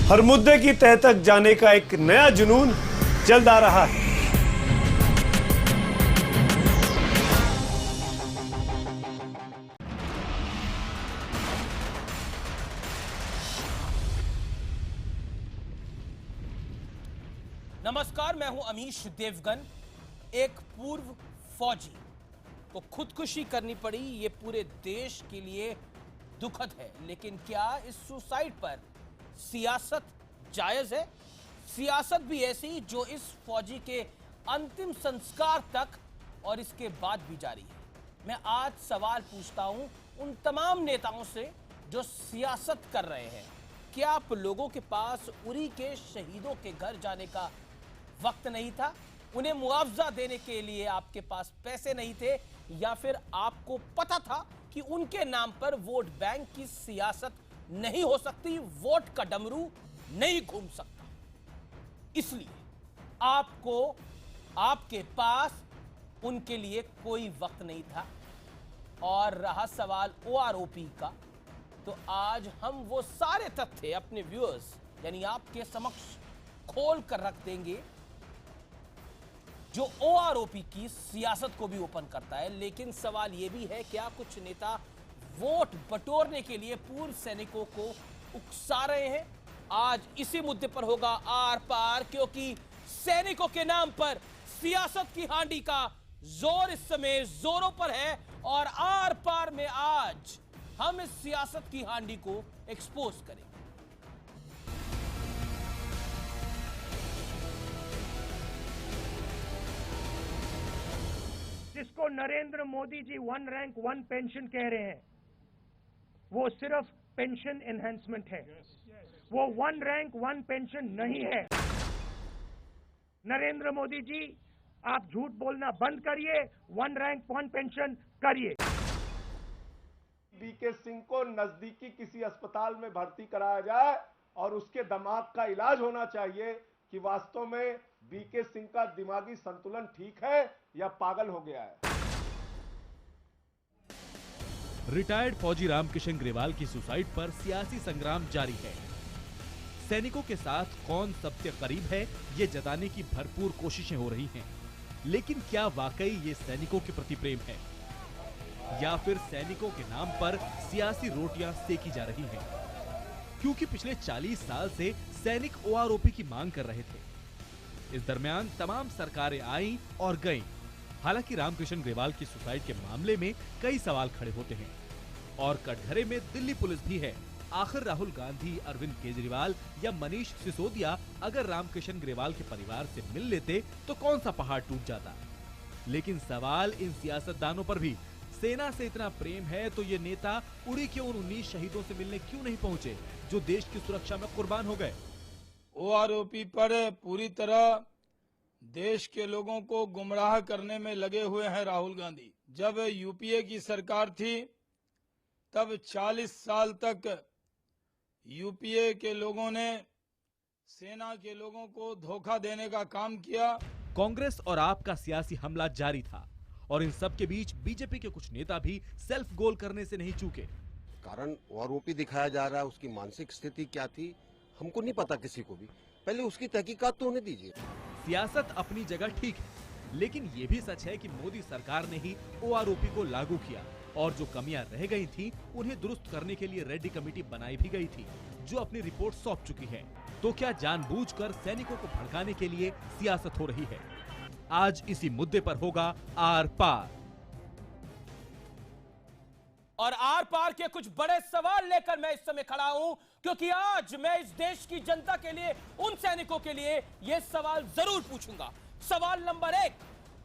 हर मुद्दे की तह तक जाने का एक नया जुनून जल्द आ रहा है। नमस्कार, मैं हूं अमीश देवगन। एक पूर्व फौजी को खुदकुशी करनी पड़ी, ये पूरे देश के लिए दुखद है। लेकिन क्या इस सुसाइड पर सियासत जायज है? सियासत भी ऐसी जो इस फौजी के अंतिम संस्कार तक और इसके बाद भी जारी है। मैं आज सवाल पूछता हूं उन तमाम नेताओं से जो सियासत कर रहे हैं, क्या आप लोगों के पास उरी के शहीदों के घर जाने का वक्त नहीं था? उन्हें मुआवजा देने के लिए आपके पास पैसे नहीं थे, या फिर आपको पता था कि उनके नाम पर वोट बैंक की सियासत नहीं हो सकती, वोट का डमरू नहीं घूम सकता, इसलिए आपको आपके पास उनके लिए कोई वक्त नहीं था? और रहा सवाल ओआरओपी का, तो आज हम वो सारे तथ्य अपने व्यूअर्स यानी आपके समक्ष खोल कर रख देंगे जो ओआरओपी की सियासत को भी ओपन करता है। लेकिन सवाल यह भी है, क्या कुछ नेता वोट बटोरने के लिए पूर्व सैनिकों को उकसा रहे हैं? आज इसी मुद्दे पर होगा आर पार, क्योंकि सैनिकों के नाम पर सियासत की हांडी का जोर इस समय जोरों पर है। और आर पार में आज हम इस सियासत की हांडी को एक्सपोज करेंगे। जिसको नरेंद्र मोदी जी 1 रैंक 1 पेंशन कह रहे हैं, वो सिर्फ पेंशन एनहांसमेंट है, वो 1 रैंक 1 पेंशन नहीं है। नरेंद्र मोदी जी, आप झूठ बोलना बंद करिए, 1 रैंक 1 पेंशन करिए। बीके सिंह को नजदीकी किसी अस्पताल में भर्ती कराया जाए और उसके दिमाग का इलाज होना चाहिए कि वास्तव में बीके सिंह का दिमागी संतुलन ठीक है या पागल हो गया है। रिटायर्ड फौजी रामकिशन ग्रेवाल की सुसाइड पर सियासी संग्राम जारी है। सैनिकों के साथ कौन सबसे करीब है, ये जताने की भरपूर कोशिशें हो रही हैं। लेकिन क्या वाकई ये सैनिकों के प्रति प्रेम है, या फिर सैनिकों के नाम पर सियासी रोटियां सेकी जा रही हैं? क्योंकि पिछले 40 साल से सैनिक ओआरओपी की मांग कर रहे थे। इस दरमियान तमाम सरकारें आईं और गईं। हालांकि रामकिशन ग्रेवाल की सुसाइड के मामले में कई सवाल खड़े होते हैं और कटघरे में दिल्ली पुलिस भी है। आखिर राहुल गांधी, अरविंद केजरीवाल या मनीष सिसोदिया अगर रामकिशन ग्रेवाल के परिवार से मिल लेते तो कौन सा पहाड़ टूट जाता? लेकिन सवाल इन सियासतदानों पर भी, सेना से इतना प्रेम है तो ये नेता उड़ी के उन 19 शहीदों से मिलने क्यों नहीं पहुंचे जो देश की सुरक्षा में कुर्बान हो गए? ओआरओपी पर पूरी तरह देश के लोगों को गुमराह करने में लगे हुए हैं राहुल गांधी। जब यूपीए की सरकार थी तब 40 साल तक यूपीए के लोगों ने सेना के लोगों को धोखा देने का काम किया। कांग्रेस और आप का सियासी हमला जारी था और इन सब के बीच बीजेपी के कुछ नेता भी सेल्फ गोल करने से नहीं चूके। कारण ओआरओपी दिखाया जा रहा है, उसकी मानसिक स्थिति क्या थी हमको नहीं पता, किसी को भी पहले उसकी तहकीकात तो होने दीजिए। सियासत अपनी जगह ठीक है, लेकिन ये भी सच है कि मोदी सरकार ने ही ओआरओपी को लागू किया और जो कमियां रह गई थी उन्हें दुरुस्त करने के लिए रेड्डी कमेटी बनाई भी गई थी जो अपनी रिपोर्ट सौंप चुकी है। तो क्या जानबूझकर सैनिकों को भड़काने के लिए सियासत हो रही है? आज इसी मुद्दे पर होगा आर पार। और आर पार के कुछ बड़े सवाल लेकर मैं इस समय खड़ा हूं, क्योंकि आज मैं इस देश की जनता के लिए, उन सैनिकों के लिए यह सवाल जरूर पूछूंगा। सवाल नंबर 1,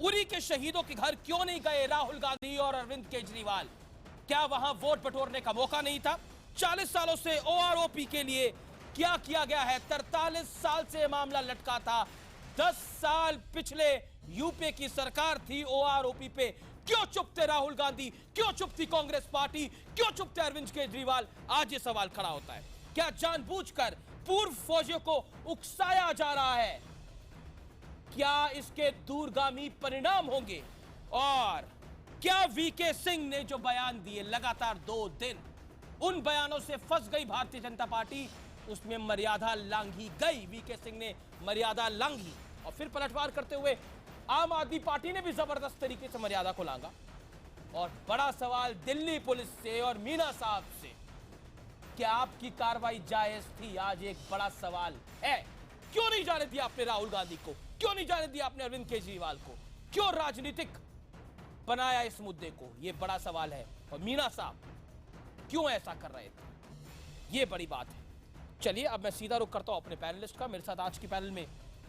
उरी के शहीदों के घर क्यों नहीं गए राहुल गांधी और अरविंद केजरीवाल? क्या वहां वोट बटोरने का मौका नहीं था? 40 सालों से ओआरओपी के लिए क्या किया गया है? 43 साल से मामला लटका था। 10 साल पिछले यूपीए की सरकार थी, ओआरओपी पे क्यों चुप थे राहुल गांधी? क्यों चुप थी कांग्रेस पार्टी? क्यों चुप थे अरविंद केजरीवाल? आज ये सवाल खड़ा होता है, क्या जानबूझकर पूर्व फौजियों को उकसाया जा रहा है? क्या इसके दूरगामी परिणाम होंगे? और क्या वीके सिंह ने जो बयान दिए लगातार 2 दिन, उन बयानों से फंस गई भारतीय जनता पार्टी? उसमें मर्यादा लांघी गई। वीके सिंह ने मर्यादा लांघी और फिर पलटवार करते हुए आम आदमी पार्टी ने भी जबरदस्त तरीके से मर्यादा को लांघा। और बड़ा सवाल दिल्ली पुलिस से और मीना साहब से, क्या आपकी कार्रवाई जायज थी? आज एक बड़ा सवाल है। क्यों नहीं जाने दिया आपने राहुल गांधी को? क्यों नहीं जाने दिया आपने अरविंद केजरीवाल को? क्यों राजनीतिक बनाया इस मुद्दे को? यह बड़ा सवाल है। और मीना साहब क्यों ऐसा कर रहे थे, यह बड़ी बात है। चलिए अब मैं सीधा रुख करता हूं अपने पैनलिस्ट का। मेरे साथ आज की पैनल में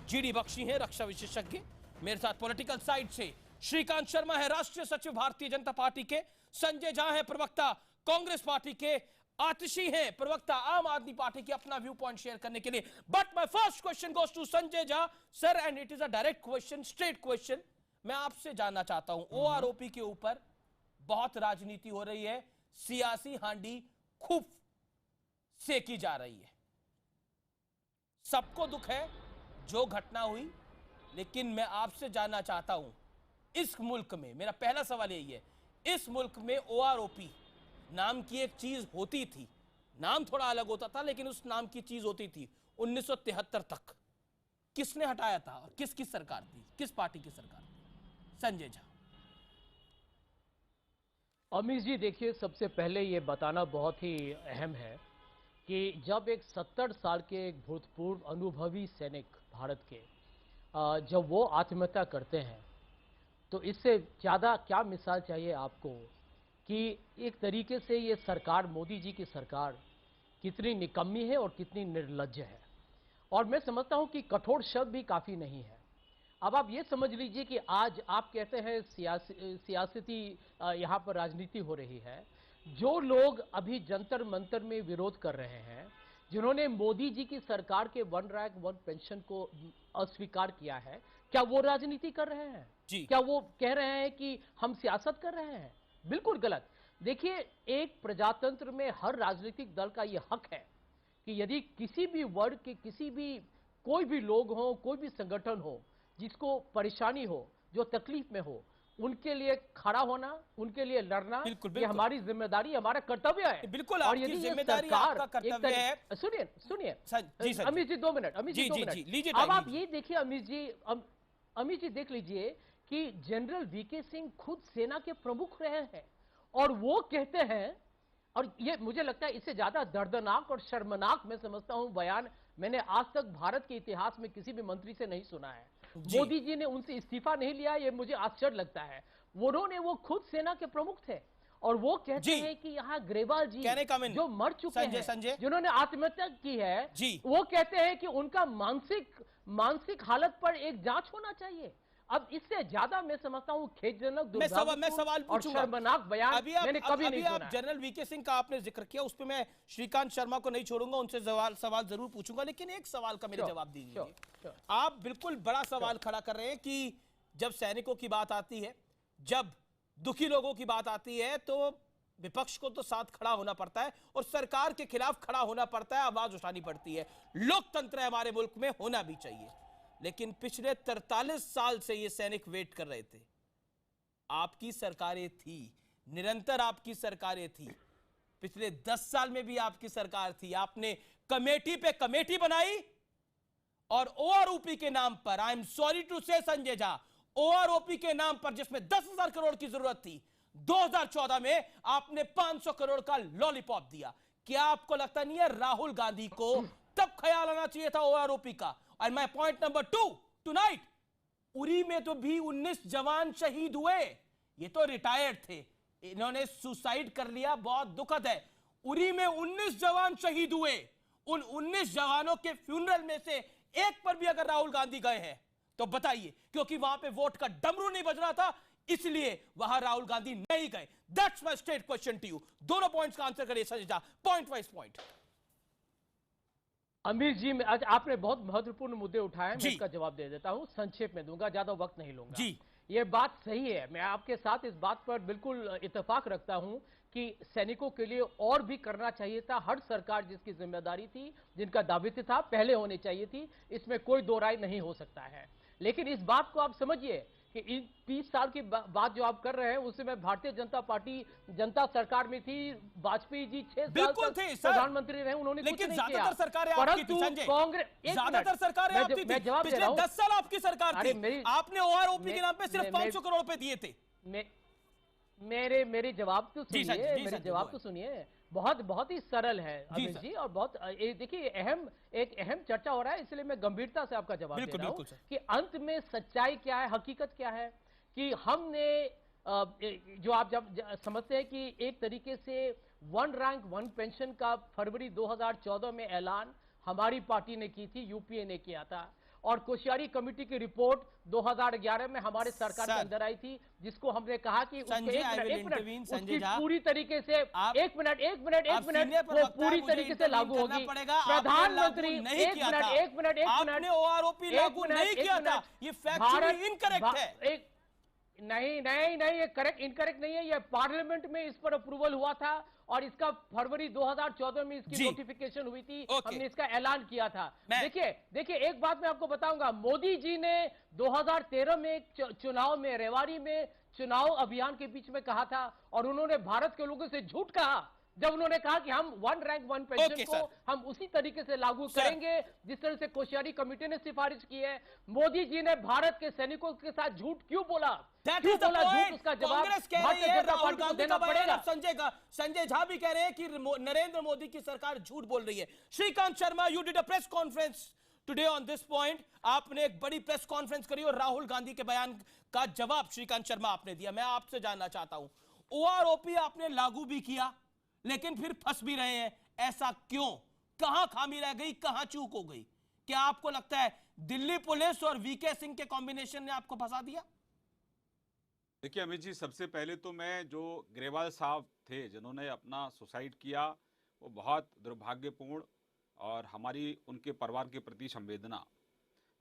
जीडी बख्शी हैं, रक्षा विशेषज्ञ। मेरे साथ पॉलिटिकल साइड से श्रीकांत शर्मा है, राष्ट्रीय सचिव भारतीय जनता पार्टी के। संजय झा है, प्रवक्ता कांग्रेस पार्टी के। आतिशी हैं, प्रवक्ता आम आदमी पार्टी के, अपना व्यू पॉइंट शेयर करने के लिए। But my first question goes to Sanjay Jha sir, and it is a direct question, straight question. मैं आपसे जानना चाहता हूं, ओआरओपी के ऊपर बहुत राजनीति हो रही है, सियासी हांडी खूब सेकी जा रही है, सबको दुख है जो घटना हुई। लेकिन मैं आपसे जानना चाहता हूं, इस मुल्क में, मेरा पहला सवाल यही है, इस मुल्क में ओआरओपी नाम की एक चीज होती थी, नाम थोड़ा अलग होता था लेकिन उस नाम की चीज होती थी 1973 तक। किसने हटाया था और किसकी सरकार थी, किस पार्टी की सरकार थी? संजय झा। अमीश जी देखिए, सबसे पहले ये बताना बहुत ही अहम है कि जब एक 70 साल के एक भूतपूर्व अनुभवी सैनिक भारत के जब वो आत्महत्या करते हैं, तो इससे ज़्यादा क्या मिसाल चाहिए आपको कि एक तरीके से ये सरकार, मोदी जी की सरकार कितनी निकम्मी है और कितनी निर्लज्ज है। और मैं समझता हूं कि कठोर शब्द भी काफ़ी नहीं है। अब आप ये समझ लीजिए कि आज आप कहते हैं सियासती यहाँ पर राजनीति हो रही है। जो लोग अभी जंतर मंतर में विरोध कर रहे हैं, जिन्होंने मोदी जी की सरकार के 1 रैंक 1 पेंशन को अस्वीकार किया है, क्या वो राजनीति कर रहे हैं जी? क्या वो कह रहे हैं कि हम सियासत कर रहे हैं? बिल्कुल गलत। देखिए, एक प्रजातंत्र में हर राजनीतिक दल का यह हक है कि यदि किसी भी वर्ग के, किसी भी, कोई भी लोग हो, कोई भी संगठन हो जिसको परेशानी हो, जो तकलीफ में हो, उनके लिए खड़ा होना, उनके लिए लड़ना, ये हमारी जिम्मेदारी, हमारा कर्तव्य है। बिल्कुल, और आपकी यदि जिम्मेदारी, आपका कर्तव्य है। सुनिए अमित जी 2 मिनट, अमित जी 2 मिनट। अब आप ये देखिए अमित जी देख लीजिए कि जनरल वीके सिंह खुद सेना के प्रमुख रहे हैं और वो कहते हैं, और ये मुझे लगता है इससे ज्यादा दर्दनाक और शर्मनाक मैं समझता हूं बयान मैंने आज तक भारत के इतिहास में किसी भी मंत्री से नहीं सुना है। मोदी जी ने उनसे इस्तीफा नहीं लिया, ये मुझे आश्चर्य लगता है। वो खुद सेना के प्रमुख थे और वो कहते हैं कि यहाँ ग्रेवाल जी जो मर चुके हैं, जिन्होंने आत्महत्या की है, वो कहते हैं कि उनका मानसिक हालत पर एक जांच होना चाहिए। अब इससे ज्यादा मैं समझता हूं खेदजनक, दुर्भाग्यपूर्ण और शर्मनाक बयान मैंने कभी नहीं सुना। जनरल वीके सिंह का आपने जिक्र किया, उस पर मैं श्रीकांत शर्मा को नहीं छोड़ूंगा, उनसे सवाल जरूर पूछूंगा, लेकिन एक सवाल का मेरे जवाब दीजिए। आप बिल्कुल बड़ा सवाल खड़ा कर रहे हैं कि जब सैनिकों की बात आती है, जब दुखी लोगों की बात आती है, तो विपक्ष को तो साथ खड़ा होना पड़ता है और सरकार के खिलाफ खड़ा होना पड़ता है, आवाज उठानी पड़ती है। लोकतंत्र है हमारे मुल्क में, होना भी चाहिए। लेकिन पिछले 43 साल से ये सैनिक वेट कर रहे थे। आपकी सरकारें थी, निरंतर आपकी सरकारें थी, पिछले 10 साल में भी आपकी सरकार थी। आपने कमेटी पे कमेटी बनाई और ओआरओपी के नाम पर, आई एम सॉरी टू से संजय झा, ओआरओपी के नाम पर जिसमें 10,000 करोड़ की जरूरत थी, 2014 में आपने 500 करोड़ का लॉलीपॉप दिया। क्या आपको लगता नहीं है राहुल गांधी को तब ख्याल आना चाहिए था ओआरओपी का? और my point number 2, tonight Uri में तो भी 19 जवान शहीद हुए। ये तो रिटायर्ड थे, इन्होंने सुसाइड कर लिया, बहुत दुखद है। उरी में 19 जवान शहीद हुए। उन 19 जवानों के फ्यूनरल में से एक पर भी अगर राहुल गांधी गए हैं तो बताइए, क्योंकि वहां पे वोट का डमरू नहीं बज रहा था, इसलिए वहां राहुल गांधी नहीं गए। That's my straight question to you. दोनों पॉइंट्स का आंसर करिए Sanjay Jha, point wise point. Amir ji, आज आपने बहुत महत्वपूर्ण मुद्दे उठाए, मैं इसका जवाब दे देता हूं, संक्षेप में दूंगा, ज्यादा वक्त नहीं लूंगा जी। ये बात सही है, मैं आपके साथ इस बात पर बिल्कुल इत्तेफाक रखता हूं कि सैनिकों के लिए और भी करना चाहिए था। हर सरकार जिसकी जिम्मेदारी थी, जिनका दायित्व था, पहले होनी चाहिए थी, इसमें कोई दो राय नहीं हो सकता है। लेकिन इस बात को आप समझिए कि इन 30 साल की बात जो आप कर रहे हैं उससे मैं भारतीय जनता पार्टी जनता सरकार में थी, वाजपेयी जी 6 साल बिल्कुल तक थे सर, प्रधानमंत्री रहे, उन्होंने कुछ लेकिन नहीं किया। ज्यादातर सरकारें आपकी थी संजय, कांग्रेस ज्यादातर सरकारें आपकी थी, मैं जवाब दे पिछले रहा हूं। 10 साल आपकी सरकार अरे थी, आपने ओआरओपी के नाम पे सिर्फ 500 करोड़ रुपए दिए थे। मेरे जवाब तो जी सुनिए, संजय, मेरे जवाब तो सुनिए, बहुत ही सरल है अमित जी, और बहुत देखिए एक अहम चर्चा हो रहा है, इसलिए मैं गंभीरता से आपका जवाब दे रहा हूं कि अंत में सच्चाई क्या है, हकीकत क्या है, कि हमने जो आप जब समझते हैं कि एक तरीके से 1 रैंक 1 पेंशन का फरवरी 2014 में ऐलान हमारी पार्टी ने की थी, यूपीए ने किया था, और कोश्यारी कमेटी की रिपोर्ट 2011 में हमारे सरकार के अंदर आई थी, जिसको हमने कहा कि उसकी पूरी तरीके से एक मिनट वो पूरी तरीके से लागू होगी। प्रधानमंत्री एक मिनट ओआरओपी लागू नहीं किया था, ये फैक्चुअली इनकरेक्ट है। नहीं, ये करेक्ट इनकरेक्ट नहीं है, ये पार्लियामेंट में इस पर अप्रूवल हुआ था और इसका फरवरी 2014 में इसकी नोटिफिकेशन हुई थी, हमने इसका ऐलान किया था। देखिए एक बात मैं आपको बताऊंगा, मोदी जी ने 2013 में एक चुनाव में रेवाड़ी में चुनाव अभियान के बीच में कहा था, और उन्होंने भारत के लोगों से झूठ कहा जब उन्होंने कहा कि हम 1 रैंक 1 पेंशन को हम उसी तरीके से लागू करेंगे जिस तरह से कोश्यारी कमेटी ने सिफारिश की है। मोदी जी ने भारत के सैनिकों के साथ झूठ क्यों बोला? झूठ, उसका जवाब भारतीय जनता पार्टी को देना पड़ेगा। संजय झा भी कह रहे हैं कि नरेंद्र मोदी की सरकार झूठ बोल रही है। Shrikant Sharma, you did a press conference today on this point, आपने एक बड़ी प्रेस कॉन्फ्रेंस करी और राहुल गांधी के बयान का जवाब श्रीकांत शर्मा आपने दिया। मैं आपसे जानना चाहता हूं, ओआरओपी आपने लागू भी किया लेकिन फिर फंस भी रहे हैं, ऐसा क्यों? कहां खामी रह गई, कहां चूक हो गई? क्या आपको लगता है दिल्ली पुलिस और वीके सिंह के कॉम्बिनेशन ने आपको फंसा दिया? देखिए अमित जी, सबसे पहले तो मैं जो ग्रेवाल साहब थे जिन्होंने अपना सुसाइड किया, वो बहुत दुर्भाग्यपूर्ण और हमारी उनके परिवार के प्रति संवेदना,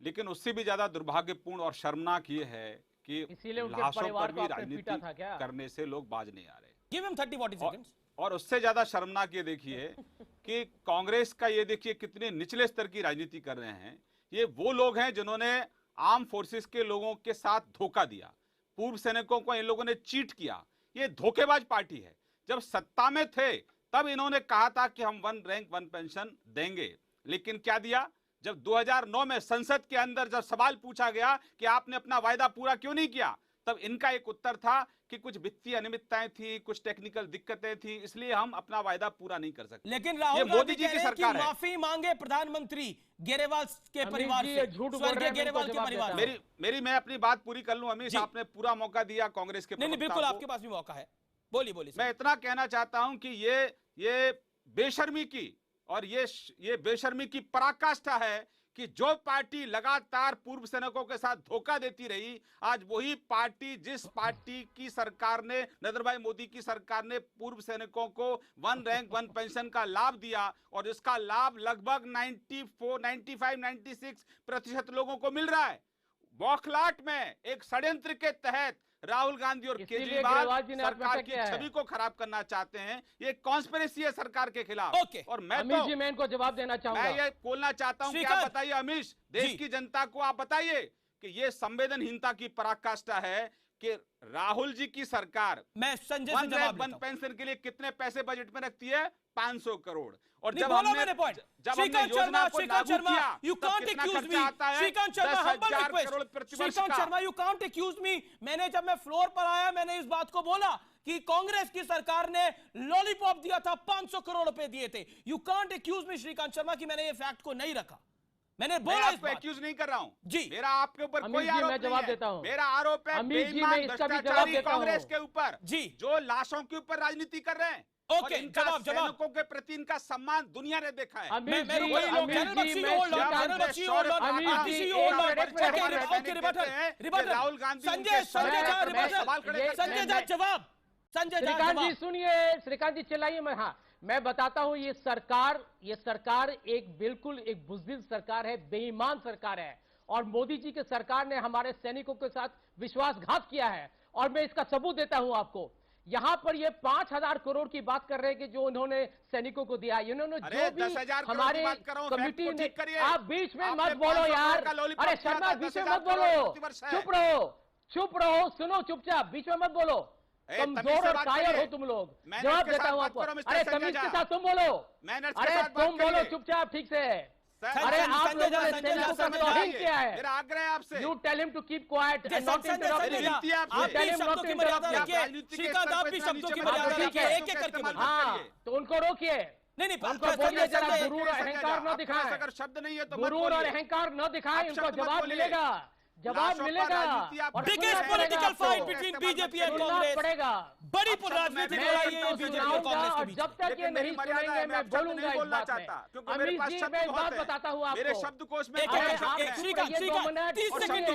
लेकिन उससे भी ज्यादा दुर्भाग्यपूर्ण और शर्मनाक ये है कि लाशों पर भी राजनीति करने से लोग बाज नहीं आ रहे। Give him 30-40 seconds. और उससे ज्यादा शर्मनाक ये देखिए कि कांग्रेस का ये देखिए कितने निचले स्तर की राजनीति कर रहे हैं। ये वो लोग हैं जिन्होंने आर्म फोर्सेस के लोगों के साथ धोखा दिया, पूर्व सैनिकों को इन लोगों ने चीट किया। ये धोखेबाज पार्टी है। जब सत्ता में थे तब इन्होंने कहा था कि हम 1 रैंक 1 पेंशन देंगे, लेकिन क्या दिया? जब 2009 में संसद के अंदर जब सवाल पूछा गया कि आपने अपना वायदा पूरा क्यों नहीं किया, तब इनका एक उत्तर था कि कुछ वित्तीय अनियमितताएं थी, कुछ टेक्निकल दिक्कतें थी, इसलिए हम अपना वायदा पूरा नहीं कर सकते। लेकिन राहुल मोदी जी की सरकार है, माफी मांगे प्रधानमंत्री गेरेवाल के परिवार से, स्वर्गीय गेरेवाल के परिवार। मैं अपनी बात पूरी कर लूं अमित, आपने पूरा मौका दिया कांग्रेस के। नहीं, बिल्कुल आपके पास भी मौका है, बोलिए। मैं इतना कहना चाहता हूं कि ये बेशर्मी की और ये बेशर्मी की पराकाष्ठा है कि जो पार्टी लगातार पूर्व सैनिकों के साथ धोखा देती रही, आज वही पार्टी, जिस पार्टी की सरकार ने, नरेंद्र भाई मोदी की सरकार ने पूर्व सैनिकों को 1 रैंक 1 पेंशन का लाभ दिया और इसका लाभ लगभग 95-96% लोगों को मिल रहा है। बौखलाहट में एक षड्यंत्र के तहत राहुल गांधी और केजरीवाल सरकार की छवि को खराब करना चाहते हैं। ये कॉन्स्पिरेसी है सरकार के खिलाफ। और मैं इनको जवाब देना चाहूंगा। मैं ये बोलना चाहता हूं कि आप बताइए अमीश, देश की जनता को आप बताइए कि ये संवेदनहीनता की पराकाष्ठा है कि राहुल जी की सरकार 1 रैंक 1 पेंशन के लिए कितने पैसे बजट में रखती है? 500 करोड़। और जब हमने योजना को लागू किया, you can't accuse me, Shrikant Sharma, you can't accuse me। मैंने जब मैं फ्लोर पर आया, मैंने इस बात को बोला कि कांग्रेस की सरकार ने लॉलीपॉप दिया था, 500 करोड़ रुपए दिए थे। You can't accuse me Shrikant Sharma कि मैंने ये फैक्ट को नहीं रखा। मैंने बोला, आपको एक्यूज नहीं कर रहा हूं जी, मेरा आपके ऊपर कोई आरोप नहीं जवाब देता हूं। मेरा आरोप है बेईमान भ्रष्टाचारी कांग्रेस के ऊपर जी, जो लाशों के ऊपर राजनीति कर रहे हैं। ओके, जवाब सैनिकों के प्रति इनका सम्मान दुनिया ने देखा है। राहुल गांधी श्रीकांत जी सुनिए, श्रीकांत जी चिल्लाइए। मैं बताता हूं, ये सरकार एक बिल्कुल एक बुज़दिल सरकार है, बेईमान सरकार है, और मोदी जी की सरकार ने हमारे सैनिकों के साथ विश्वासघात किया है। और मैं इसका सबूत देता हूं आपको। यहां पर ये 5,000 करोड़ की बात कर रहे हैं कि जो उन्होंने सैनिकों को दिया, इन्होंने जो भी हमारे कमिटी ने, आप बीच में मत बोलो यार, अरे शर्मा बीच में मत बोलो, चुप रहो, चुप रहो, सुनो चुपचाप, बीच में मत बोलो। कमजोर और कायर हो तुम लोग। जवाब देता हूं आपको। अरे तमीज के साथ तुम बोलो। अरे तुम बोलो चुपचाप ठीक से। अरे आप लोगों ने सेना को तौहीन किया है। मेरा आग्रह है आपसे। You tell him to keep quiet and not interrupt me. आप भी शब्दों की मर्यादा रखिए। श्रीकांत आप भी शब्दों की मर्यादा रखिए, एक-एक करके बोलिए। हाँ, तो उनको रोकिए। नहीं उनको बोलिए जरा गुरूर और अहंकार न दिखाएं। अगर शब्द नहीं है तो गुरूर और अहंकार न दिखाएं, उनको जवाब मिलेगा। जवाब मिलेगा। Biggest political fight between BJP and Congress पड़ेगा। बड़ी राजनीतिक लड़ाई है बीजेपी और कांग्रेस के बीच। जब तक ये नहीं सुनेंगे मैं बोलूंगा इस बात में। अमित जी मैं एक बात बताता हूँ आपको। मेरे शब्दकोश में श्रीकांत 30 सेकंड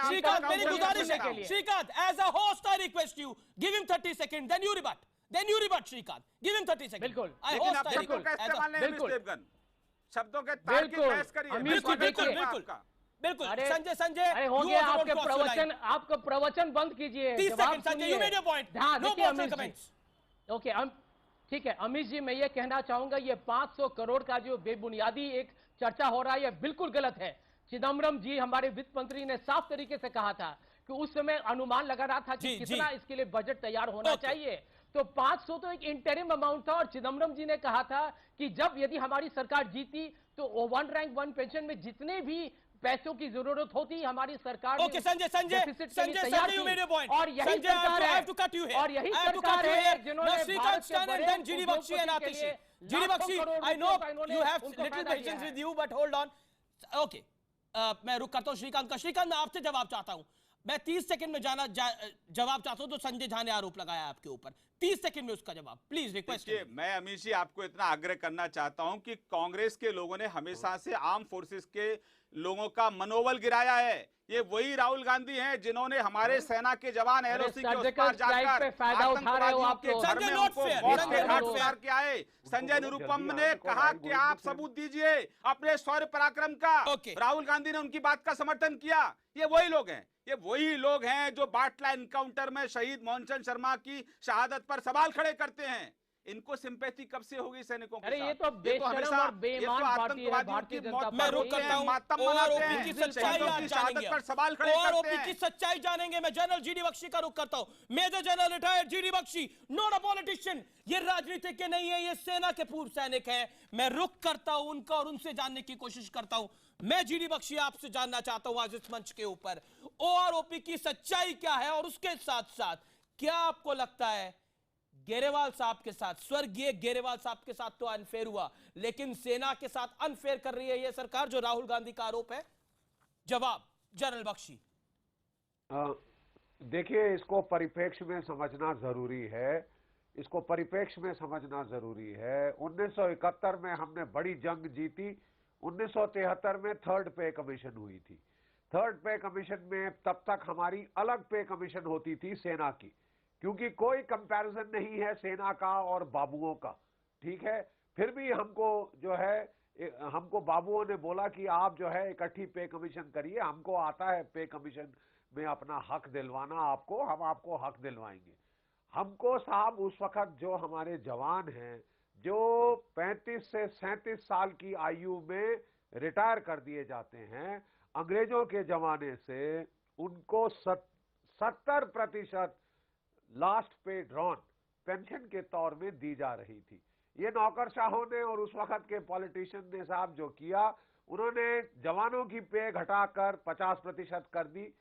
श्रीकांत मेरी गुजारिश है। Shrikant as a host I request you give him 30 second then you rebut Shrikant give him 30 second. बिल्कुल शब्दों के तार्किक बहस करिए। बिल्कुल संजय अरे हो गया आपका प्रवचन बंद कीजिए। 30 second Sanjay you made your point. No more comments. Okay ठीक है अमित जी, मैं ये कहना चाहूंगा ये 500 करोड़ का जो बेबुनियादी एक चर्चा हो रहा है ये बिल्कुल गलत है। चिदम्बरम जी हमारे वित्त मंत्री ने साफ तरीके से कहा था कि उस समय अनुमान लगा रहा था कि कितना इसके लिए बजट तैयार होना चाहिए। तो 500 तो एक इंटरिम अमाउंट था और चिदम्बरम जी ने कहा था कि जब यदि हमारी सरकार जीती तो 1 रैंक 1 पेंशन में जितने भी पैसों की जरूरत होती हमारी सरकार okay Sanjay you made your point. और यही सरकार है और यही सरकार है जिन्होंने G D Bakshi and Atish G D Bakshi I know you have little patience with you but hold on. Okay मैं रुक करता हूं श्रीकांत का। श्रीकांत मैं आपसे जवाब चाहता हूं। मैं 30 सेकंड में जवाब चाहता हूं तो संजय झा ने आरोप लगाया आपके ऊपर। 30 सेकंड में उसका जवाब प्लीज रिक्वेस्ट। मैं अमित जी आपको इतना आग्रह करना चाहता हूं कि कांग्रेस के लोगों ने हमेशा से आर्म फोर्सेस के लोगों का मनोबल गिराया है। ये वही राहुल गांधी हैं जिन्होंने हमारे सेना के जवान एलओसी के उस पार जाकर फायदा उठा रहे हो आप। क्या है संजय निरुपम ने कहा कि आप सबूत दीजिए अपने शौर्य पराक्रम का। राहुल गांधी ने उनकी बात का समर्थन किया। ये वही लोग हैं जो बाटला एनकाउंटर में शहीद मोहनचंद शर्मा की शहादत पर सवाल खड़े करते हैं। इनको सिंपैथी कब से होगी सैनिकों के साथ? अरे ये तो बेशरम और बेईमान पार्टी है भारतीय जनता पार्टी। मैं रुक करता हूं। ओआरओपी की सच्चाई आज जानेंगे। ओआरओपी की सच्चाई जानेंगे। मैं जनरल जीडी बख्शी का रुक करता हूं। Major general retired G D Bakshi, not a politician. ये राजनीतिज्ञ नहीं है, ये सेना के पूर्व सैनिक हैं। मैं रुक करता हूं उनका और उनसे जानने की कोशिश करता हूं। मैं जीडी बख्शी आपसे जानना चाहता हूं आज इस मंच के ऊपर ओआरओपी की सच्चाई क्या है और उसके साथ साथ क्या आपको लगता है गेरेवाल साहब के साथ, स्वर्गीय गेरेवाल साहब के साथ तो अनफेयर हुआ, लेकिन सेना के साथ अनफेयर कर रही है यह सरकार जो राहुल गांधी का आरोप है? जवाब जनरल बख्शी। देखिए इसको परिप्रेक्ष्य में समझना जरूरी है। 1971 में हमने बड़ी जंग जीती। 1973 में थर्ड पे कमीशन हुई थी। थर्ड पे कमीशन में तब तक हमारी अलग पे कमीशन होती थी सेना की, क्योंकि कोई कंपैरिजन नहीं है सेना का और बाबुओं का। ठीक है, फिर भी हमको बाबुओं ने बोला कि आप जो है इकट्ठी पे कमीशन करिए, हमको आता है पे कमीशन में अपना हक दिलवाना आपको, हम आपको हक दिलवाएंगे। हमको साहब उस वक्त जो हमारे जवान हैं जो 35 से 37 साल की आयु में रिटायर कर दिए जाते हैं अंग्रेजों के जमाने से, उनको 70% लास्ट पे ड्रॉन पेंशन के तौर में दी जा रही थी। ये नौकरशाहों ने और उस वक्त के पॉलिटिशियन ने साहब जो किया, उन्होंने जवानों की पे घटाकर 50% कर दी।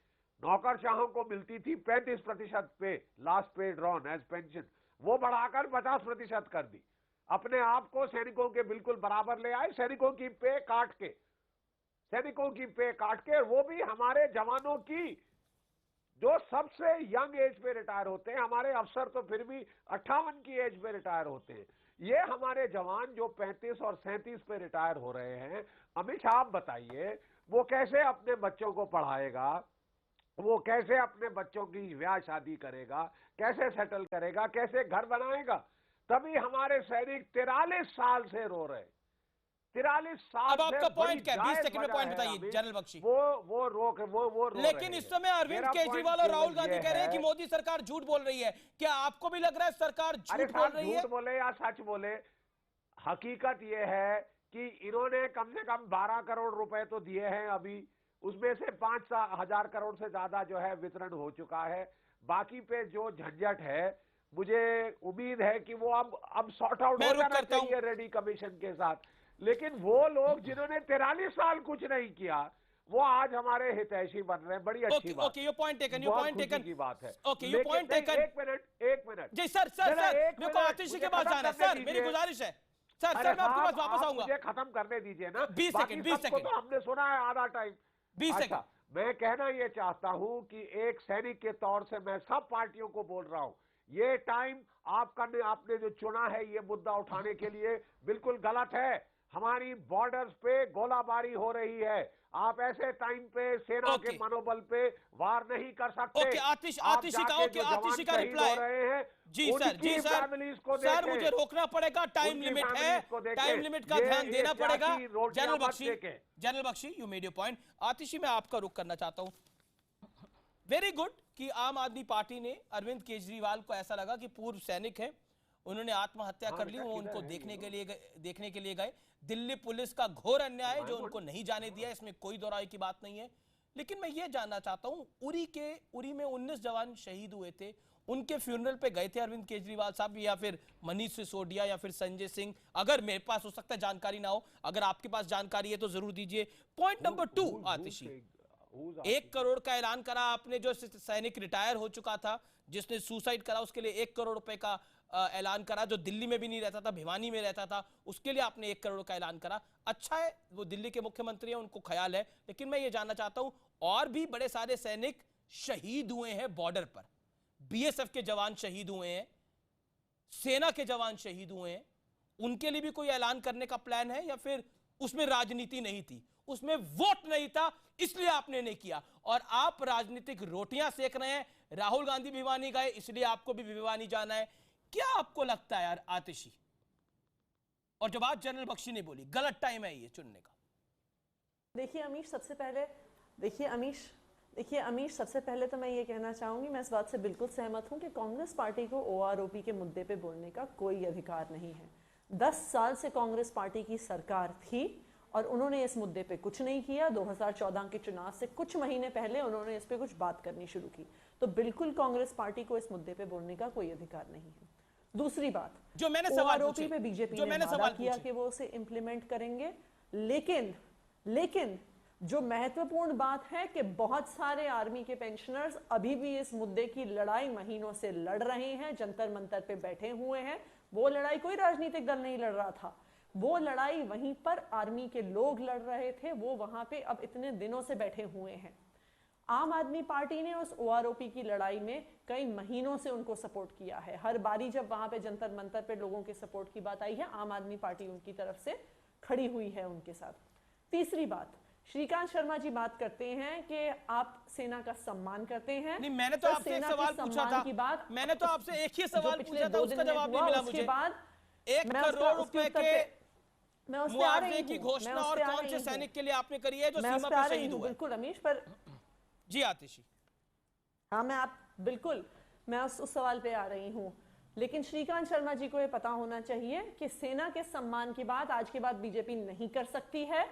नौकरशाहों को मिलती थी 35% पे लास्ट पे ड्रॉन एज पेंशन, वो बढ़ाकर 50% कर दी। अपने आप को सैनिकों के बिल्कुल बराबर ले आए। सैनिकों की पे काट के वो भी हमारे जवानों की जो सबसे यंग एज पे रिटायर होते हैं। हमारे अफसर तो फिर भी 58 की एज पे रिटायर होते हैं। ये हमारे जवान जो 35 और 37 पे रिटायर हो रहे हैं, अमित शाह आप बताइए वो कैसे अपने बच्चों को पढ़ाएगा, वो कैसे अपने बच्चों की ब्याह शादी करेगा, कैसे सेटल करेगा, कैसे घर बनाएगा? तभी हमारे सैनिक 43 साल से रो रहे। 43 साल। अब आपका पॉइंट क्या है? 20 सेकंड में पॉइंट बताइए जनरल बख्शी। वो रो लेकिन इस समय अरविंद केजरीवाल और राहुल गांधी कह रहे हैं कि मोदी सरकार झूठ बोल रही है। क्या आपको भी लग रहा है सरकार झूठ बोल रही है? झूठ बोले या सच बोले, हकीकत ये है कि इन्होंने कम से कम 12 करोड़ रुपए तो दिए हैं अभी उसमें से 5,000 करोड़ से ज्यादा जो है वितरण हो चुका है। बाकी पे जो झंझट है, मुझे उम्मीद है कि वो अब सॉर्ट आउट हो जाना चाहिए रेड्डी कमीशन के साथ। लेकिन वो लोग जिन्होंने 43 साल कुछ नहीं किया, वो आज हमारे हितैषी बन रहे हैं। बड़ी अच्छी बात। Okay, your point taken, your point taken की बात है। Okay, your point taken. एक मिनट जी सर, मेरे को आतिशी के पास जाना है सर, मेरी गुजारिश है सर। मैं आपके पास वापस आऊंगा। मुझे खत्म करने दीजिए ना। 20 सेकंड। तो हमने सुना है आधा टाइम। 20 सेकंड। मैं कहना ये चाहता हूं कि एक सैनिक के तौर से मैं सब पार्टियों को बोल रहा हूं, ये टाइम आपने जो चुना है ये मुद्दा उठाने के लिए बिल्कुल गलत है। हमारी बॉर्डर्स पे गोलाबारी हो रही है। आप ऐसे टाइम पे सेना के मनोबल पे वार नहीं कर सकते। ओके, आतिशी का रिप्लाई रहे हैं। जी सर, मुझे रोकना पड़ेगा, टाइम लिमिट है, टाइम लिमिट का ध्यान देना पड़ेगा। General Bakshi, you made your point. Atishi, मैं आपका रुख करना चाहता हूं। वेरी गुड कि आम आदमी पार्टी ने अरविंद केजरीवाल को ऐसा लगा कि पूर्व सैनिक है, उन्होंने आत्महत्या कर ली, वो उनको देखने के लिए गए। दिल्ली पुलिस का घोर अन्याय जो उनको नहीं जाने दिया, इसमें कोई दो राय की बात नहीं है। लेकिन मैं ये जानना चाहता हूं, उरी में 19 जवान शहीद हुए थे, उनके फ्यूनरल पे गए थे अरविंद केजरीवाल साहब, या फिर मनीष सिसोदिया या फिर संजय सिंह? अगर मेरे पास हो सकता है जानकारी ना हो, अगर आपके पास जानकारी है तो जरूर दीजिए। पॉइंट नंबर 2, आतिशी, 1 करोड़ का ऐलान करा आपने, जो सैनिक रिटायर हो चुका था, जिसने सुसाइड करा, उसके लिए 1 करोड़ रुपए का ऐलान करा। जो दिल्ली में भी नहीं रहता था, भिवानी में रहता था, उसके लिए आपने 1 करोड़ का ऐलान करा। अच्छा है, वो दिल्ली के मुख्यमंत्री हैं, उनको ख्याल है। लेकिन मैं ये जानना चाहता हूं, और भी बड़े सारे सैनिक शहीद हुए हैं बॉर्डर पर, बीएसएफ के जवान शहीद हुए हैं, सेना के जवान शहीद हुए हैं, उनके लिए भी कोई ऐलान करने का प्लान है, या फिर उसमें राजनीति नहीं थी, उसमें वोट नहीं था, इसलिए आपने नहीं किया? और आप राजनीतिक रोटियां सेक रहे हैं। राहुल गांधी भिवानी गए, इसलिए आपको भी भिवानी जाना है। क्या आपको लगता है यार आतिशी? और जो बात जनरल बख्शी ने बोली, गलत टाइम है ये चुनने का। देखिए अमीश, सबसे पहले तो मैं ये कहना चाहूंगी, मैं इस बात से बिल्कुल सहमत हूं कि कांग्रेस पार्टी को ओआरओपी के मुद्दे पे बोलने का कोई अधिकार नहीं है। 10 साल से कांग्रेस पार्टी की सरकार थी और उन्होंने इस मुद्दे पे कुछ नहीं किया। 2014 के चुनाव से कुछ महीने पहले उन्होंने इस पे कुछ बात करनी शुरू की, तो बिल्कुल कांग्रेस पार्टी को इस मुद्दे पे बोलने का कोई अधिकार नहीं है। दूसरी बात, जो मैंने सवाल पूछे, पे बीजेपी ने वादा किया कि वो उसे इंप्लीमेंट करेंगे, लेकिन जो महत्वपूर्ण बात है कि बहुत सारे आर्मी के पेंशनर्स अभी भी इस मुद्दे की लड़ाई महीनों से लड़ रहे हैं, जंतर मंतर पे बैठे हुए हैं। वो लड़ाई कोई राजनीतिक दल नहीं लड़ रहा था, वो लड़ाई वहीं पर आर्मी के लोग लड़ रहे थे, वो वहां पे अब इतने दिनों से बैठे हुए हैं। आम आदमी पार्टी ने उस ओआरओपी की लड़ाई में कई महीनों से उनको सपोर्ट किया है। हर बारी जब वहां पे जंतर मंतर पे लोगों के सपोर्ट की बात आई है, आम आदमी पार्टी उनकी तरफ से खड़ी हुई है उनके साथ। तीसरी बात, श्रीकांत शर्मा जी बात करते हैं कि आप सेना का सम्मान करते हैं। नहीं, मैंने तो आपसे एक सवाल पूछा था, मैंने तो आपसे एक ही सवाल पूछा था, उसका जवाब नहीं मिला मुझे। 1 करोड़ रुपए के मुआवजे की घोषणा और कौन से सैनिक के लिए आपने करी है जो सीमा पर शहीद हुए? बिल्कुल अमीश, पर जी आतिशी, हाँ मैं उस सवाल पे आ रही हूँ। लेकिन श्रीकांत शर्मा जी को ये पता होना चाहिए कि सेना के सम्मान की बात आज के बाद बीजेपी नहीं कर सकती है,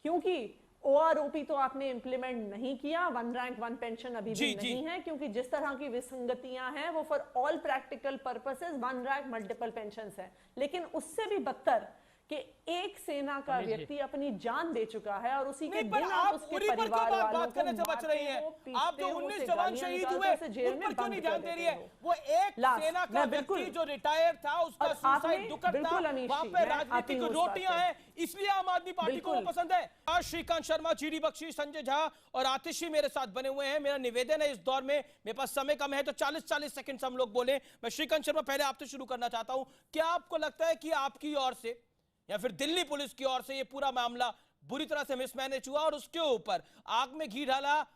क्योंकि ओआरओपी तो आपने इंप्लीमेंट नहीं किया, 1 रैंक 1 पेंशन अभी भी नहीं है, क्योंकि जिस तरह की विसंगतियां हैं वो for all practical purposes 1 rank multiple pension है। लेकिन उससे भी बदतर कि एक सेना का व्यक्ति अपनी जान दे चुका है और उसी के दिन आप उसके परिवार वालों को करने से बच रही हैं। आप जो 19 जवान शहीद हुए उन पर क्यों नहीं ध्यान दे रही है? वो एक सेना का व्यक्ति जो रिटायर था, उसका सुसाइड दुखद था, वहां पे राजनीतिक रोटियां हैं, इसलिए आम आदमी पार्टी को वो पसंद है। आज श्रीकांत शर्मा, जीडी बख्शी, संजय झा और आतिशी मेरे साथ बने हुए हैं। मेरा निवेदन है, इस दौर में मेरे पास समय कम है तो 40-40 सेकंड से हम लोग बोले। मैं श्रीकांत शर्मा पहले आपसे शुरू करना चाहता हूं, क्या आपको लगता है कि आपकी ओर से या फिर दिल्ली पुलिस की ओर से ये पूरा मामला बुरी तरह से मिसमैनेज हुआ और उसके ऊपर आग में घी डाला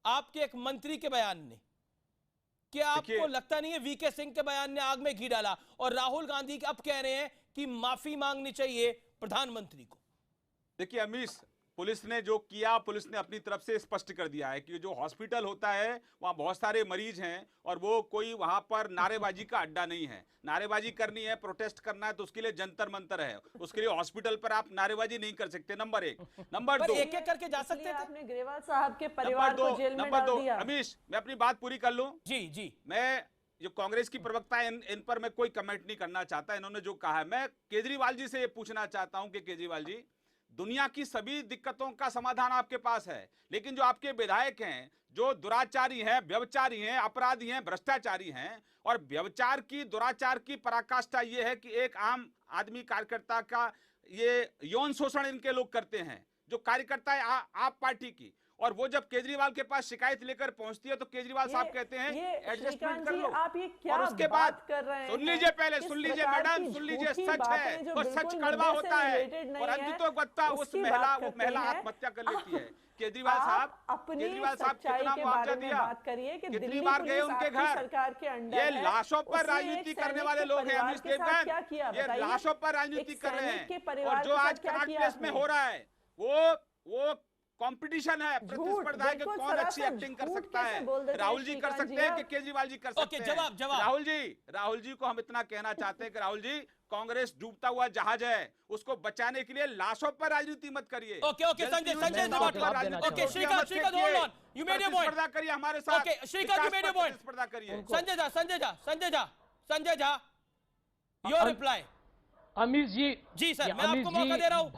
आपके एक मंत्री के बयान ने? क्या आपको लगता नहीं है वीके सिंह के बयान ने आग में घी डाला और राहुल गांधी अब कह रहे हैं कि माफी मांगनी चाहिए प्रधानमंत्री को? देखिए अमीश, पुलिस ने जो किया, पुलिस ने अपनी तरफ से स्पष्ट कर दिया है कि जो हॉस्पिटल होता है वहाँ बहुत सारे मरीज हैं और वो कोई वहाँ पर नारेबाजी का अड्डा नहीं है। नारेबाजी करनी है, प्रोटेस्ट करना है तो उसके लिए जंतर मंतर है, उसके लिए हॉस्पिटल पर आप नारेबाजी नहीं कर सकते। नंबर एक। नंबर दो, एक एक करके जा सकते थे। आपने ग्रेवाल साहब के परिवार को जेल में डाल दिया। अमीश, मैं अपनी बात पूरी कर लूं। जी जी, मैं जो कांग्रेस की प्रवक्ता है इन पर मैं कोई कमेंट नहीं करना चाहता। इन्होंने जो कहा है, मैं केजरीवाल जी से ये पूछना चाहता हूं कि केजरीवाल जी, दुनिया की सभी दिक्कतों का समाधान आपके पास है, लेकिन जो आपके विधायक हैं जो दुराचारी हैं, व्यभिचारी हैं, अपराधी हैं, भ्रष्टाचारी हैं, और व्यभिचार की, दुराचार की पराकाष्ठा ये है कि एक आम आदमी कार्यकर्ता का ये यौन शोषण इनके लोग करते हैं, जो कार्यकर्ता है आप पार्टी की। और वो जब केजरीवाल के पास शिकायत लेकर पहुंचती है तो केजरीवाल साहब कहते हैं एडजस्टमेंट कर लो। आप ये क्या और उसके बाद कर रहे हैं? सुन लीजिए, पहले सुन लीजिए मैडम, सुन लीजिए, सच है और सच कड़वा होता है और अंततोगत्ता उस महिला आत्महत्या कर लेती है। केजरीवाल साहब कितना मुआवजा दिया, कितनी बार गए उनके घर? सरकार के अंडर ये लाशों पर राजनीति करने वाले लोग हैं अमीश देवगन, ये लाशों पर राजनीति कर रहे हैं। और जो आज कनाट प्लेस में हो रहा है वो कंपटीशन है, प्रतिस्पर्धा है कि कौन अच्छी एक्टिंग कर सकता है। राहुल जी कर सकते हैं कि केजरीवाल जी कर सकते हैं? जवाब राहुल जी को हम इतना कहना चाहते हैं कि राहुल जी, कांग्रेस डूबता हुआ जहाज है, उसको बचाने के लिए लाशों पर राजनीति मत करिए। Okay Sanjay okay Shrikant hold on, you made your point. स्पर्धा करिए हमारे साथ। Okay Shrikant, you made your point. स्पर्धा करिए। Sanjay Jha your reply. Amish ji sir, मैं आपको मौका दे रहा हूं।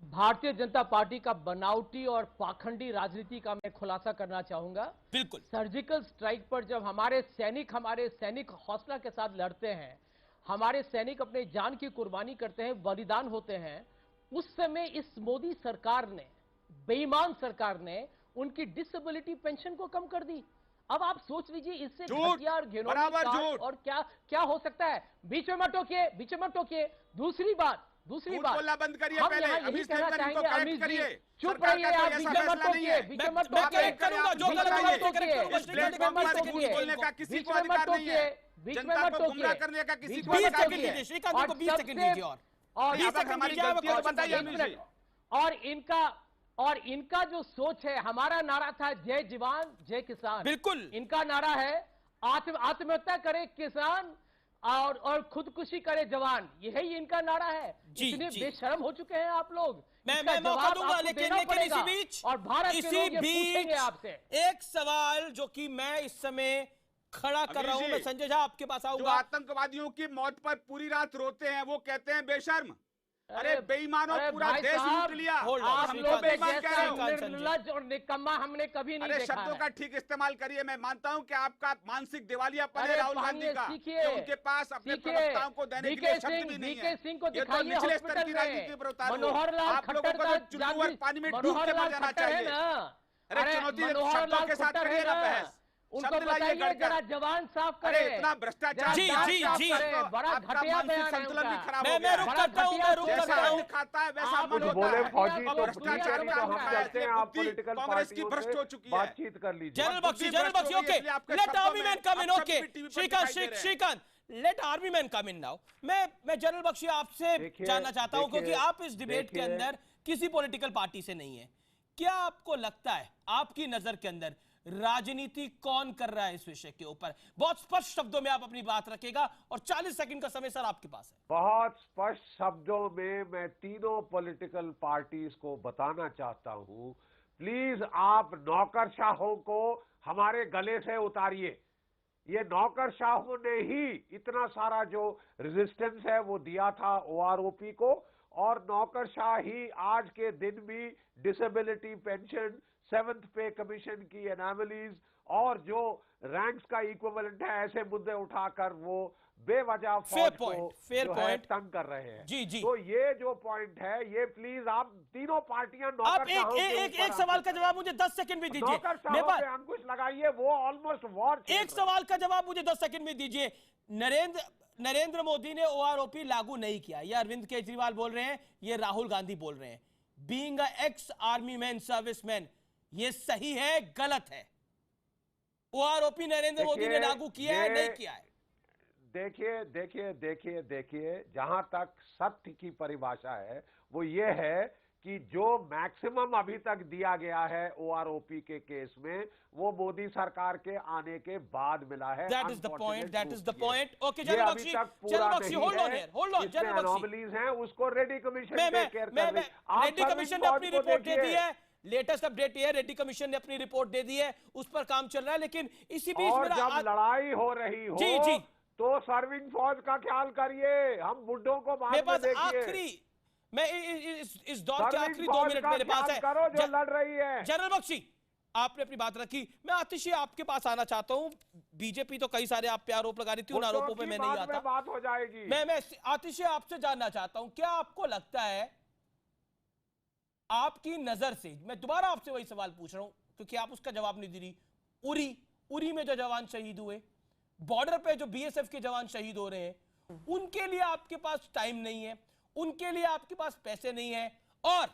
भारतीय जनता पार्टी का बनावटी और पाखंडी राजनीति का मैं खुलासा करना चाहूंगा। बिल्कुल। सर्जिकल स्ट्राइक पर जब हमारे सैनिक हौसला के साथ लड़ते हैं, हमारे सैनिक अपने जान की कुर्बानी करते हैं, बलिदान होते हैं, उस समय इस मोदी सरकार ने, बेईमान सरकार ने, उनकी डिसेबिलिटी पेंशन को कम कर दी। अब आप सोच लीजिए इससे घटिया और घिनौनी और क्या हो सकता है। बीच में मत टोकिए। दूसरी बात बोलना बंद करिए, पहले यही कहना चाहेंगे अमीश जी, चुप सरकार रहिए, का आप कोई बीच ऐसा में मत फैसला नहीं है। टोकिए, मत टोकिए, इस प्लेटफॉर्म पर झूठ बोलने का किसी को अधिकार नहीं है, जनता को गुमराह करने का किसी को अधिकार नहीं है। श्रीकांत को 20 सेकंड दीजिए और 20 सेकंड हमारी गलती है बताइए अमीश जी। और इनका जो सोच है, हमारा नारा था जय जवान जय किसान, बिल्कुल इनका नारा है आत्महत्या करे किसान और खुदकुशी करे जवान, यही इनका नारा है। इतने बेशर्म हो चुके हैं आप लोग। मैं मौका दूंगा, लेकिन इसी बीच और भारत के लोग ये पूछेंगे आपसे एक सवाल जो कि मैं इस समय खड़ा कर रहा हूं। मैं संजय झा आपके पास आऊंगा। आतंकवादियों की मौत पर पूरी रात रोते हैं वो कहते हैं बेशर्म। अरे बेईमानों, पूरा देश लूट लिया, आप लोग बेईमान कह रहे हो। निर्लज्ज और निकम्मा हमने कभी नहीं देखा। शब्दों का ठीक इस्तेमाल करिए। मैं मानता हूं कि आपका मानसिक दिवालियापन है राहुल गांधी का, कि उनके पास अपने प्रवक्ताओं को देने के लिए शब्द भी नहीं है। ये तो निचले स्तर की राजनीति पर उतार लो। आप लोगों को तो चुल्लू और पानी में डूब के मर जाना चाहिए। अरे चुनौती शब्दों के साथ करिए ना बहस। उनको बताइए जरा जवान साफ करे। इतना भ्रष्टाचार, जी बड़ा घटिया बयान है संतुलन भी खराब मैं हो गया। रुक करता हूं। खाता है वैसा मन होता बोले है। फौजी तो भ्रष्टाचार तो हम कहते हैं आप पॉलिटिकल कांग्रेस की भ्रष्ट हो चुकी है। बातचीत कर लीजिए। General Bakshi okay, let army man come in. Okay Shrikant, let army man come in now. मैं जनरल बख्शी आपसे जानना चाहता हूं, क्योंकि आप इस डिबेट के अंदर किसी पॉलिटिकल पार्टी से नहीं है। क्या आपको लगता है, आपकी नजर के अंदर राजनीति कौन कर रहा है इस विषय के ऊपर? बहुत स्पष्ट शब्दों में आप अपनी बात रखेगा और 40 सेकंड का समय सर आपके पास है। बहुत स्पष्ट शब्दों में मैं तीनों पॉलिटिकल पार्टीज को बताना चाहता हूं, प्लीज आप नौकरशाहों को हमारे गले से उतारिए। ये नौकरशाहों ने ही इतना सारा जो रेजिस्टेंस है वो दिया था ओआरओपी को, और नौकरशाह ही आज के दिन भी डिसेबिलिटी पेंशन, 7th पे कमीशन की एनामलीज और जो रैंक्स का इक्विवेलेंट है, ऐसे मुद्दे उठाकर वो बेवजह फौज को तंग कर रहे हैं। जी। तो ये जो पॉइंट है, ये प्लीज आप तीनों पार्टियां आप एक सवाल का जवाब मुझे 10 सेकंड में दीजिए। नौकरशाहों पे अंकुश लगाइए, वो ऑलमोस्ट वॉर। एक सवाल का जवाब मुझे 10 सेकंड में दीजिए। नरेंद्र मोदी ने ओआरओपी लागू नहीं किया, ये अरविंद केजरीवाल बोल रहे हैं, ये राहुल गांधी बोल रहे हैं। Being a ex army man, serviceman, ये सही है गलत है? ओआरओपी नरेंद्र मोदी ने लागू किया है नहीं किया है? देखिए जहां तक सत्य की परिभाषा है वो ये है कि जो मैक्सिमम अभी तक दिया गया है ओआरओपी के केस में, वो मोदी सरकार के आने के बाद मिला है। That is the point. That is the point. Okay, ये General अभी Bakshi, तक पूरा General Bakshi, नहीं hold on है। here, hold on, इसमें General Bakshi. anomalies हैं, उसको रेड्डी कमीशन मैं टेक केयर कर रही है। आप रेड्डी सर्विस कमीशन ने बोर्ड अपनी को रिपोर्ट दे दी देखिए। है। लेटेस्ट अपडेट ये है, रेड्डी कमीशन ने अपनी रिपोर्ट दे दी है, उस पर काम चल रहा है। लेकिन इसी बीच और मेरा जब लड़ाई हो रही हो जी जी तो सर्विंग फौज का ख्याल करिए, हम बुड्ढों को बाद मेरे में पास देखिए। आखिरी मैं इस दौर के सर्विंग आखिरी 2 फौज मिनट का मेरे पास ख्याल है। करो जो लड़ रही है। जनरल बख्शी, आपने अपनी बात रखी, मैं आतिशी आपके पास आना चाहता हूं। बीजेपी तो कई सारे आप पे आरोप लगा रही थी, उन आरोपों पे मैं नहीं आता। बात हो जाएगी। मैं आतिशी आपसे जानना चाहता हूं, क्या आपको लगता है, आपकी नजर से, मैं दोबारा आपसे वही सवाल पूछ रहा हूं क्योंकि आप उसका जवाब नहीं दे रही, उरी में जो जवान शहीद हुए, बॉर्डर पे जो बीएसएफ के जवान शहीद हो रहे हैं, उनके लिए आपके पास टाइम नहीं है, उनके लिए आपके पास पैसे नहीं है। और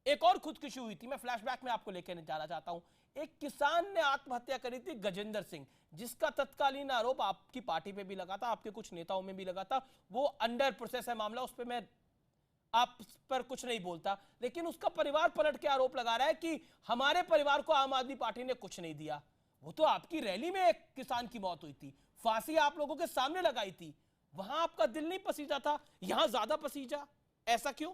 एक और खुदकुशी हुई थी, मैं फ्लैशबैक में आपको लेकर जाना चाहता हूं। एक किसान ने आत्महत्या करी थी, गजेंद्र सिंह, जिसका तत्कालीन आरोप आपकी पार्टी पे भी लगा था, आपके कुछ नेताओं में भी लगा था। वो अंडर प्रोसेस है मामला, उस पर मैं आप पर कुछ नहीं बोलता, लेकिन उसका परिवार पलट के आरोप लगा रहा है कि हमारे परिवार को आम आदमी पार्टी ने कुछ नहीं दिया। वो तो आपकी रैली में एक किसान की मौत हुई थी, फांसी आप लोगों के सामने लगाई थी, वहां आपका दिल नहीं पसीजा था, यहां ज्यादा पसीजा, ऐसा क्यों?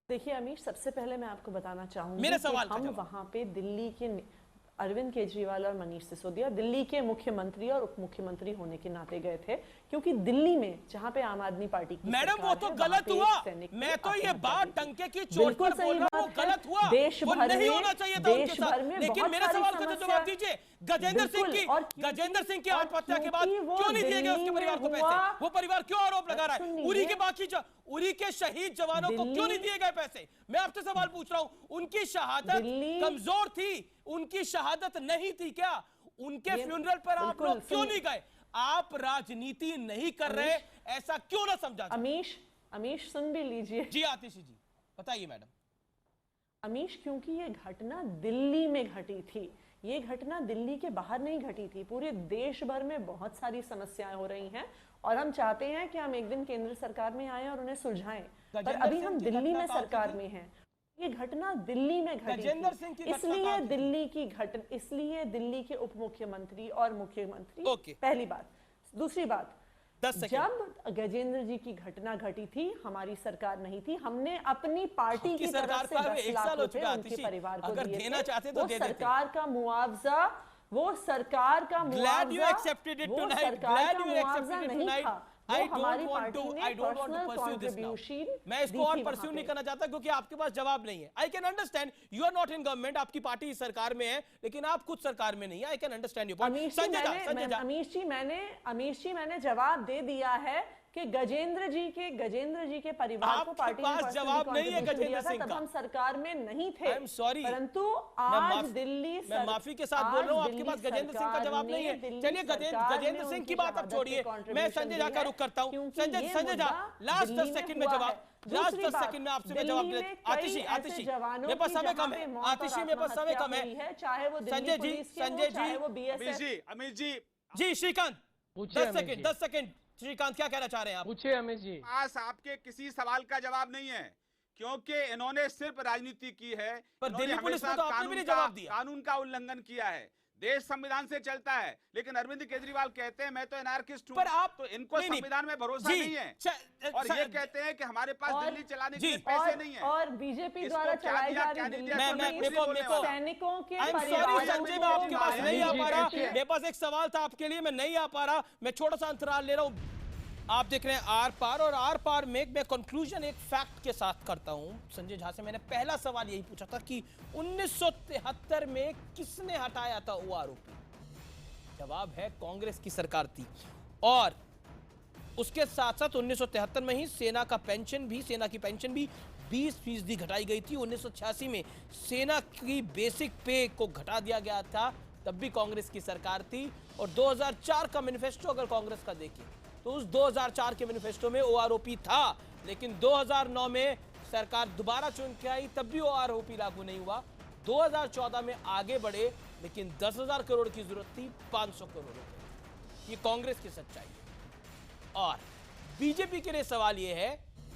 देखिए अमीश, सबसे पहले मैं आपको बताना चाहूंगी मेरे सवाल कि हम वहां पे दिल्ली के अरविंद केजरीवाल और मनीष सिसोदिया दिल्ली के मुख्यमंत्री और उप मुख्यमंत्री होने के नाते गए थे, क्योंकि दिल्ली में जहां पे आम आदमी पार्टी की मैडम वो तो गलत हुआ। मैं तो ये बात डंके की चोट पर बोल रहा हूं, गलत हुआ, देश वो भर नहीं में, होना चाहिए था उनके साथ। लेकिन मेरे सवाल का तो जवाब दीजिए, गजेंद्र सिंह की आत्महत्या के बाद क्यों नहीं दिए गए उसके परिवार को पैसे? वो परिवार क्यों आरोप लगा रहा है? उरी के शहीद जवानों को क्यों नहीं दिए गए पैसे? मैं आपसे सवाल पूछ रहा हूं, उनकी शहादत कमजोर थी, उनकी शहादत नहीं थी क्या? उनके फ्यूनरल पर आप लोग क्यों नहीं गए? आप राजनीति नहीं कर रहे, ऐसा क्यों ना समझा? अमीश सुन भी लीजिए। जी आतिशी जी बताइए। मैडम अमीश, क्योंकि ये घटना दिल्ली में घटी थी, ये घटना दिल्ली के बाहर नहीं घटी थी, पूरे देश भर में बहुत सारी समस्याएं हो रही हैं और हम चाहते हैं कि हम एक दिन केंद्र सरकार में आए और उन्हें सुलझाएं, पर अभी हम दिल्ली में सरकार में हैं। ये घटना दिल्ली में घटी थी, इसलिए दिल्ली के उप मुख्यमंत्री और मुख्यमंत्री, पहली बात। दूसरी बात, जब गजेंद्र जी की घटना घटी थी, हमारी सरकार नहीं थी, हमने अपनी पार्टी की तरफ से 10 लाख रुपए उनके परिवार को दिए थे। वो सरकार का मुआवजा नहीं था, हमारी पार्टी ने पर्सनल कंट्रीब्यूशन। मैं इसको और परस्यू नहीं करना चाहता क्योंकि आपके पास जवाब नहीं है। I can understand, you are not in government, आपकी पार्टी सरकार में है, लेकिन आप खुद सरकार में नहीं है। I can understand your point. Amish ji मैंने जवाब दे दिया है कि गजेंद्र जी के परिवार को पार्टी ने जवाब नहीं है गजेंद्र सिंह का, तब हम सरकार में नहीं थे। आई एम सॉरी, परंतु आज दिल्ली, मैं माफी के साथ बोल रहा हूँ, आपके पास गजेंद्र सिंह का जवाब नहीं है। चलिए गजेंद्र सिंह की बात अब छोड़िए, मैं संजय झा का रुख करता हूँ। संजय झा, लास्ट 10 सेकंड में जवाब, लास्ट 10 सेकंड में आपसे मैं जवाब दे। आतिशी मेरे पास समय कम है, आतिशी मेरे पास समय कम है। चाहे वो संजय जी, अमित जी श्रीकांत 10 सेकंड श्रीकांत क्या कहना चाह रहे हैं आप? पूछिए अमित जी। पास आपके किसी सवाल का जवाब नहीं है, क्योंकि इन्होंने सिर्फ राजनीति की है, पर दिल्ली पुलिस ने तो आपने भी नहीं जवाब दिया। कानून का उल्लंघन किया है, देश संविधान से चलता है, लेकिन अरविंद केजरीवाल कहते हैं मैं तो एनार्किस्ट हूं, पर आप तो इनको संविधान में भरोसा नहीं है और ये कहते हैं कि हमारे पास दिल्ली चलाने के लिए पैसे नहीं है और बीजेपी द्वारा चलाई जा रही दिल्ली सैनिकों के संजय मैं आपके पास नहीं आ पा रहा, मेरे पास एक सवाल था आपके लिए, मैं नहीं आ पा रहा, मैं छोटा सा अंतराल ले रहा हूं। आप देख रहे हैं आर पार, और आर पार में मैं कंक्लूजन एक फैक्ट के साथ करता हूं। संजय झा से मैंने पहला सवाल यही पूछा था कि 1973 में किसने हटाया था वो आरोपी? जवाब है कांग्रेस की सरकार थी, और उसके साथ साथ 1973 में ही सेना की पेंशन भी 20% घटाई गई थी। 1986 में सेना की बेसिक पे को घटा दिया गया था, तब भी कांग्रेस की सरकार थी। और 2004 का मैनिफेस्टो अगर कांग्रेस का देखें तो उस 2004 के मैनिफेस्टो में ओआरओपी था, लेकिन 2009 में सरकार दोबारा चुन के आई, तब भी ओआरओपी लागू नहीं हुआ। 2014 में आगे बढ़े, लेकिन 10,000 करोड़ की जरूरत थी, 500 करोड़ रुपए। ये कांग्रेस की सच्चाई है। और बीजेपी के लिए सवाल यह है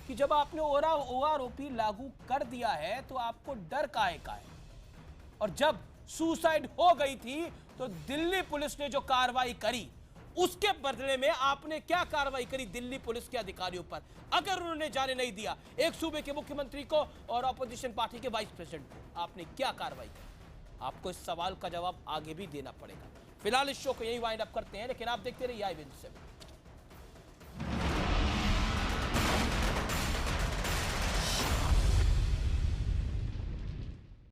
कि जब आपने ओआरओपी लागू कर दिया है तो आपको डर काहे का है? और जब सुसाइड हो गई थी तो दिल्ली पुलिस ने जो कार्रवाई करी, उसके बदले में आपने क्या कार्रवाई करी दिल्ली पुलिस के अधिकारियों पर? अगर उन्होंने जाने नहीं दिया एक सूबे के मुख्यमंत्री को और ऑपोजिशन पार्टी के वाइस प्रेसिडेंट को, आपने क्या कार्रवाई की? आपको इस सवाल का जवाब आगे भी देना पड़ेगा। फिलहाल इस शो को यही वाइंड अप करते हैं, लेकिन आप देखते रहिए i-7।